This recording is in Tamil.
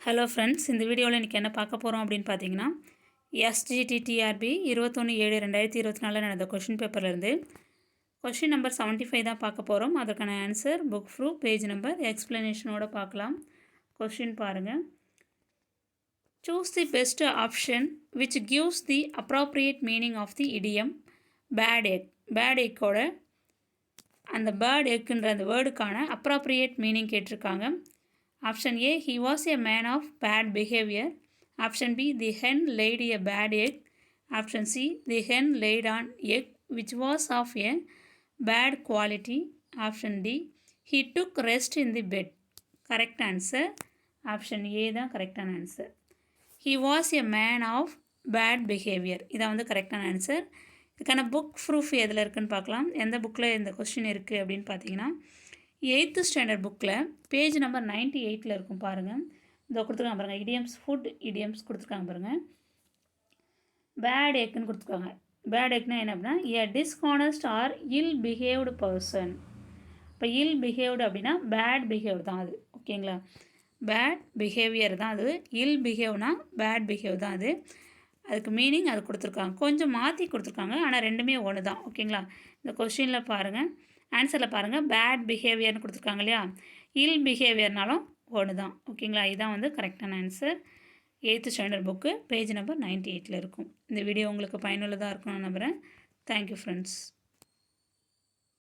ஹலோ ஃப்ரெண்ட்ஸ், இந்த வீடியோவில் இன்றைக்கி என்ன பார்க்க போகிறோம் அப்படின்னு பார்த்தீங்கன்னா, எஸ்ஜிடிடிஆர்பி 21/7/2024 நடந்த கொஷின் பேப்பர்லேருந்து கொஷின் நம்பர் 75 தான் பார்க்க போகிறோம். அதற்கான answer, book proof, page number, எக்ஸ்ப்ளனேஷனோட பார்க்கலாம். கொஷின் பாருங்கள். Choose the best option which gives the appropriate meaning of the idiom bad egg. Bad எக்கோட அந்த பேர்ட் எக்குன்ற அந்த வேர்டுக்கான அப்ராப்ரியேட் மீனிங் கேட்டிருக்காங்க. Option A, he was a man of bad behavior. Option B, the hen laid a bad egg. Option C, the hen laid an egg which was of a bad quality. Option D, he took rest in the bed. Correct answer. Option A தான் கரெக்டான answer. He was a man of bad behavior. இதான் வந்து கரெக்டான ஆன்சர். இதுக்கான புக் ப்ரூஃப் எதில் இருக்குதுன்னு பார்க்கலாம். எந்த புக்கில் இந்த கொஸ்டின் இருக்குது அப்படின்னு பார்த்தீங்கன்னா, 8th ஸ்டாண்டர்ட் புக்கில் பேஜ் நம்பர் 98 இருக்கும் பாருங்கள். இதை கொடுத்துருக்காங்க பாருங்கள். இடியம்ஸ், ஃபுட் இடியம்ஸ் கொடுத்துருக்காங்க பாருங்கள். பேட் எக்குன்னு கொடுத்துருக்காங்க. பேட் எக்னா என்ன அப்படின்னா, ஏ டிஸ்ஹானஸ்ட் ஆர் இல் பிஹேவ்டு பர்சன். இப்போ இல் பிஹேவ்டு அப்படின்னா பேட் பிஹேவ் தான் அது. ஓகேங்களா, பேட் பிஹேவியர் தான் அது. இல் பிஹேவ்னா பேட் பிஹேவ் தான் அது. அதுக்கு மீனிங் அது கொடுத்துருக்காங்க. கொஞ்சம் மாற்றி கொடுத்துருக்காங்க, ஆனால் ரெண்டுமே ஒன்று தான். ஓகேங்களா, இந்த கொஷினில் பாருங்கள், ஆன்சரில் பாருங்கள். பேட் பிஹேவியர்னு கொடுத்துருக்காங்க இல்லையா, இல் பிஹேவியர்னாலும் ஒன்று தான். ஓகேங்களா, இதுதான் வந்து கரெக்டான answer. 8th standard book page number 98 இருக்கும். இந்த வீடியோ உங்களுக்கு பயனுள்ளதாக இருக்கும்னு நம்புகிறேன். Thank you friends.